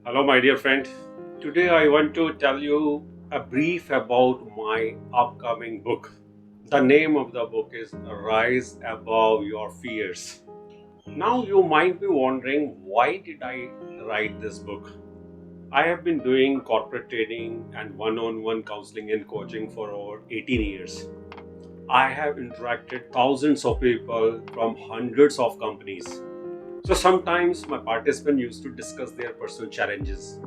Hello, my dear friend. Today I want to tell you a brief about my upcoming book. The name of the book is Rise Above Your Fears. Now you might be wondering, why did I write this book? I have been doing corporate training and one-on-one counseling and coaching for over 18 years. I have interacted thousands of people from hundreds of companies. So sometimes my participants used to discuss their personal challenges.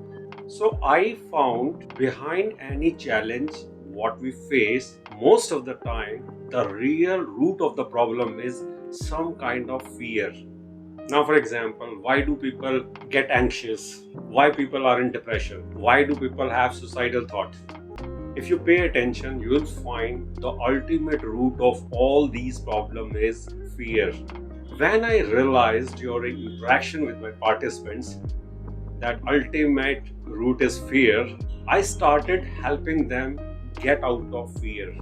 So I found behind any challenge what we face, most of the time the real root of the problem is some kind of fear. Now, for example, why do people get anxious? Why people are in depression? Why do people have suicidal thoughts? If you pay attention, you will find the ultimate root of all these problems is fear. When I realized during interaction with my participants that ultimate root is fear, I started helping them get out of fear.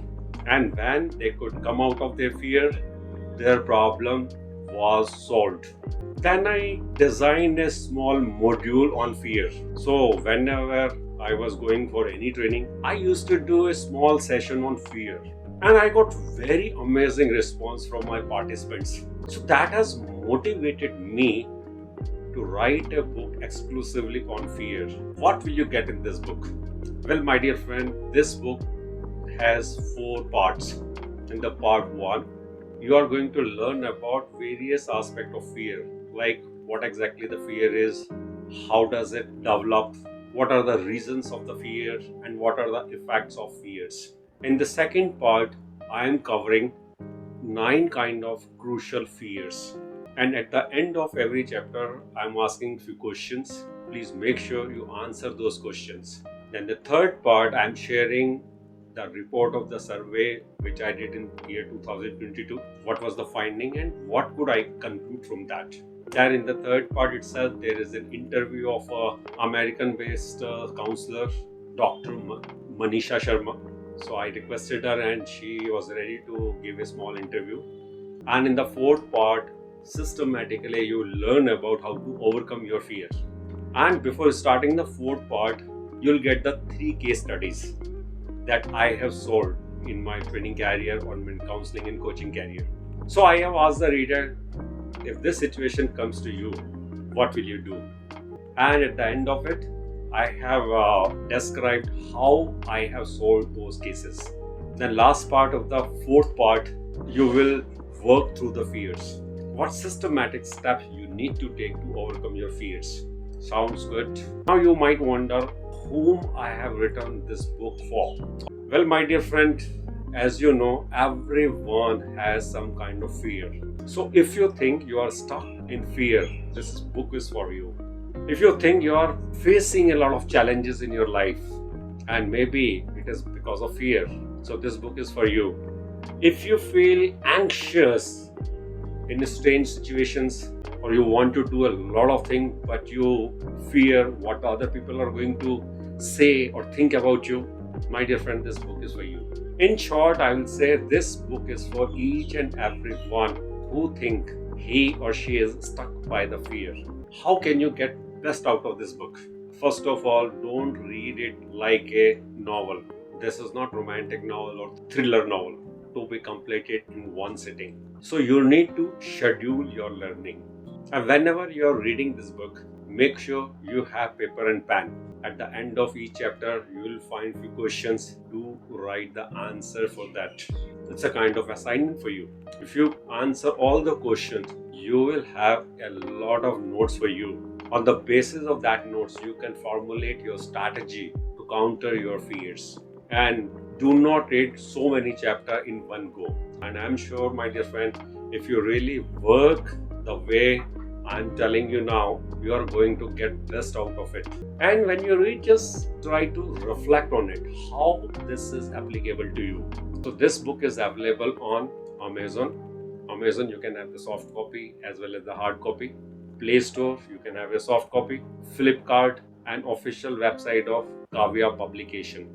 And when they could come out of their fear, their problem was solved. Then I designed a small module on fear. So whenever I was going for any training, I used to do a small session on fear. And I got very amazing response from my participants. So that has motivated me to write a book exclusively on fear. What will you get in this book? Well, my dear friend, this book has 4 parts. In the part 1, you are going to learn about various aspects of fear, like what exactly the fear is, how does it develop, what are the reasons of the fear, and what are the effects of fears. In the second part, I am covering 9 kind of crucial fears. And at the end of every chapter, I'm asking few questions. Please make sure you answer those questions. Then the third part, I'm sharing the report of the survey which I did in year 2022. What was the finding and what could I conclude from that? Then in the third part itself, there is an interview of a American-based counselor, Dr. Manisha Sharma. So I requested her and she was ready to give a small interview. And in the fourth part, systematically you learn about how to overcome your fear. And before starting the fourth part, you'll get the 3 case studies that I have solved in my training career or my counseling and coaching career. So I have asked the reader, if this situation comes to you, what will you do? And at the end of it, I have described how I have solved those cases. The last part of the fourth part, you will work through the fears. What systematic steps you need to take to overcome your fears? Sounds good? Now you might wonder whom I have written this book for. Well, my dear friend, as you know, everyone has some kind of fear. So if you think you are stuck in fear, this book is for you. If you think you are facing a lot of challenges in your life and maybe it is because of fear, so this book is for you. If you feel anxious in strange situations, or you want to do a lot of things but you fear what other people are going to say or think about you, my dear friend, this book is for you. In short, I will say this book is for each and every one who think he or she is stuck by the fear. How can you get best out of this book? First of all, don't read it like a novel. This is not romantic novel or thriller novel to be completed in one sitting. So you need to schedule your learning. And whenever you are reading this book, make sure you have paper and pen. At the end of each chapter, you will find few questions to write the answer for that. It's a kind of assignment for you. If you answer all the questions, you will have a lot of notes for you. On the basis of that notes, you can formulate your strategy to counter your fears. And do not read so many chapters in one go. And I'm sure, my dear friend, if you really work the way I'm telling you now, you are going to get best out of it. And when you read, just try to reflect on it, how this is applicable to you. So this book is available on Amazon. Amazon, you can have the soft copy as well as the hard copy. Play Store, you can have a soft copy. Flipkart, and official website of 𝐿 publication.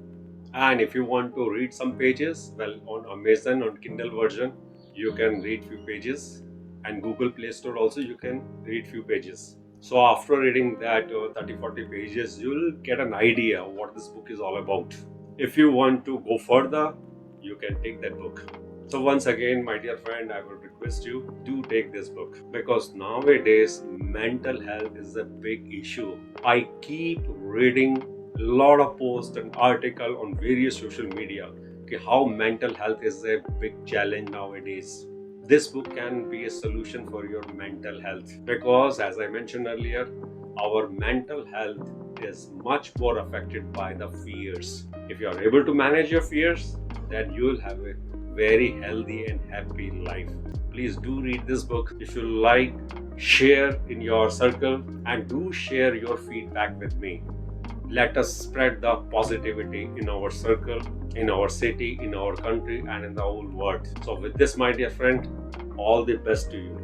And if you want to read some pages, well, on Amazon, on Kindle version, you can read few pages. And Google Play Store also, you can read few pages. So after reading that 30-40 pages, you'll get an idea what this book is all about. If you want to go further, you can take that book. So once again, my dear friend, I will request you to take this book, because nowadays mental health is a big issue. I keep reading a lot of posts and articles on various social media how mental health is a big challenge nowadays. This book can be a solution for your mental health, because as I mentioned earlier, our mental health is much more affected by the fears. If you are able to manage your fears, then you will have a very healthy and happy life. Please do read this book. If you like, share in your circle and do share your feedback with me. Let us spread the positivity in our circle, in our city, in our country, and in the whole world. So with this, my dear friend, all the best to you.